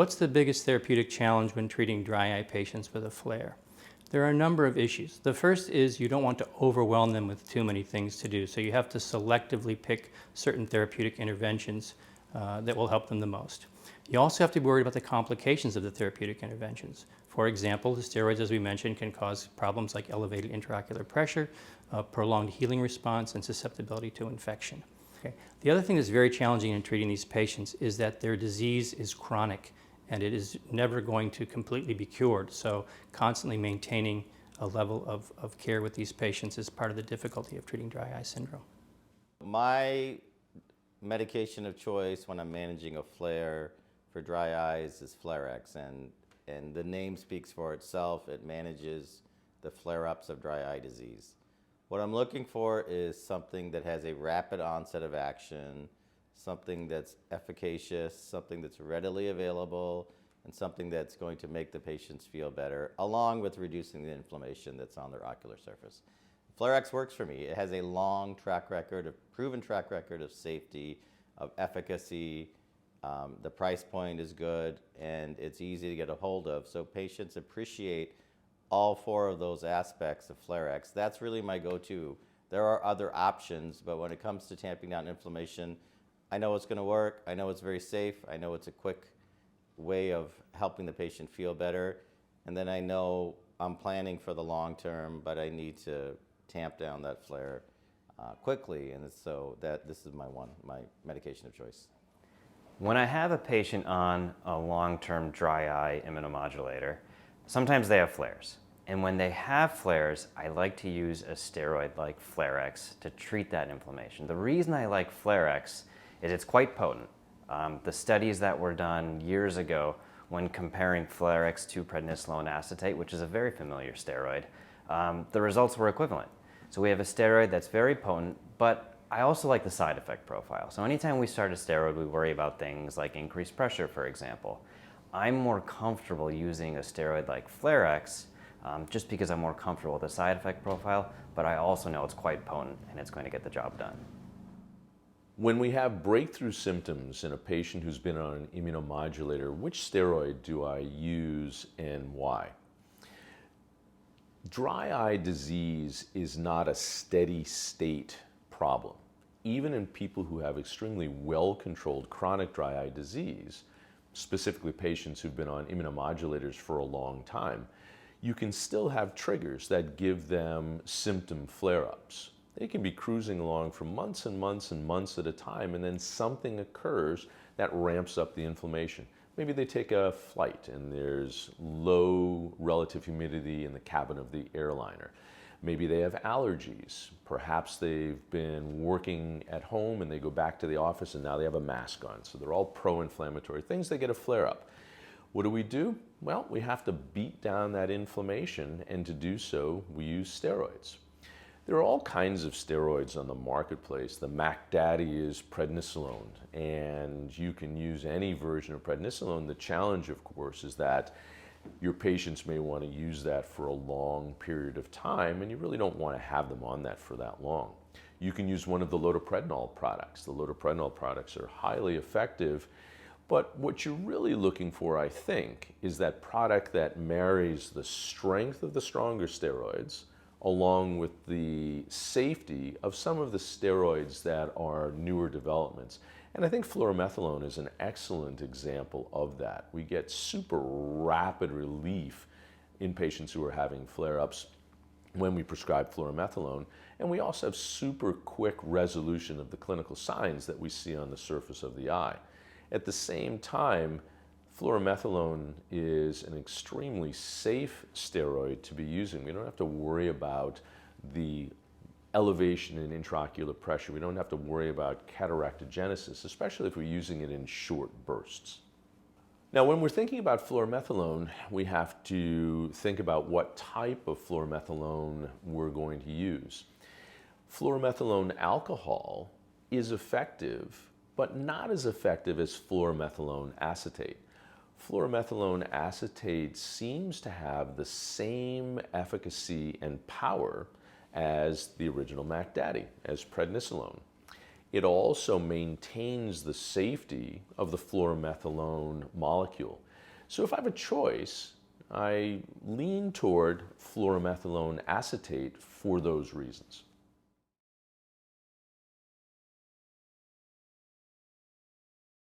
What's the biggest therapeutic challenge when treating dry eye patients with a flare? There are a number of issues. The first is you don't want to overwhelm them with too many things to do, so you have to selectively pick certain therapeutic interventions that will help them the most. You also have to be worried about the complications of the therapeutic interventions. For example, the steroids, as we mentioned, can cause problems like elevated intraocular pressure, prolonged healing response, and susceptibility to infection. Okay. The other thing that's very challenging in treating these patients is that their disease is chronic and it is never going to completely be cured. So constantly maintaining a level of care with these patients is part of the difficulty of treating dry eye syndrome. My medication of choice when I'm managing a flare for dry eyes is Flarex, and the name speaks for itself. It manages the flare-ups of dry eye disease. What I'm looking for is something that has a rapid onset of action, something that's efficacious, something that's readily available, and something that's going to make the patients feel better, along with reducing the inflammation that's on their ocular surface. Flarex works for me. It has a long track record, a proven track record of safety, of efficacy. The price point is good, and it's easy to get a hold of, so patients appreciate all four of those aspects of Flarex. That's really my go-to. There are other options, but when it comes to tamping down inflammation, I know it's going to work. I know it's very safe. I know it's a quick way of helping the patient feel better. And then I know I'm planning for the long term, but I need to tamp down that flare quickly. And so this is my medication of choice. When I have a patient on a long-term dry eye immunomodulator, sometimes they have flares. And when they have flares, I like to use a steroid like Flarex to treat that inflammation. The reason I like Flarex is it's quite potent. The studies that were done years ago when comparing Flarex to prednisolone acetate, which is a very familiar steroid, the results were equivalent. So we have a steroid that's very potent, but I also like the side effect profile. So anytime we start a steroid, we worry about things like increased pressure, for example. I'm more comfortable using a steroid like Flarex just because I'm more comfortable with the side effect profile, but I also know it's quite potent and it's going to get the job done. When we have breakthrough symptoms in a patient who's been on an immunomodulator, which steroid do I use and why? Dry eye disease is not a steady state problem. Even in people who have extremely well-controlled chronic dry eye disease, specifically patients who've been on immunomodulators for a long time, you can still have triggers that give them symptom flare-ups. They can be cruising along for months and months and months at a time, and then something occurs that ramps up the inflammation. Maybe they take a flight and there's low relative humidity in the cabin of the airliner. Maybe they have allergies. Perhaps they've been working at home and they go back to the office and now they have a mask on. So they're all pro-inflammatory things. They get a flare-up. What do? Well, we have to beat down that inflammation, and to do so, we use steroids. There are all kinds of steroids on the marketplace. The Mac Daddy is prednisolone, and you can use any version of prednisolone. The challenge, of course, is that your patients may want to use that for a long period of time, and you really don't want to have them on that for that long. You can use one of the loteprednol products. The loteprednol products are highly effective, but what you're really looking for, I think, is that product that marries the strength of the stronger steroids along with the safety of some of the steroids that are newer developments. And I think fluorometholone is an excellent example of that. We get super rapid relief in patients who are having flare-ups when we prescribe fluorometholone, and we also have super quick resolution of the clinical signs that we see on the surface of the eye. At the same time, fluorometholone is an extremely safe steroid to be using. We don't have to worry about the elevation in intraocular pressure. We don't have to worry about cataractogenesis, especially if we're using it in short bursts. Now, when we're thinking about fluorometholone, we have to think about what type of fluorometholone we're going to use. Fluorometholone alcohol is effective, but not as effective as fluorometholone acetate. Fluorometholone acetate seems to have the same efficacy and power as the original Mac Daddy, as prednisolone. It also maintains the safety of the fluorometholone molecule. So if I have a choice, I lean toward fluorometholone acetate for those reasons.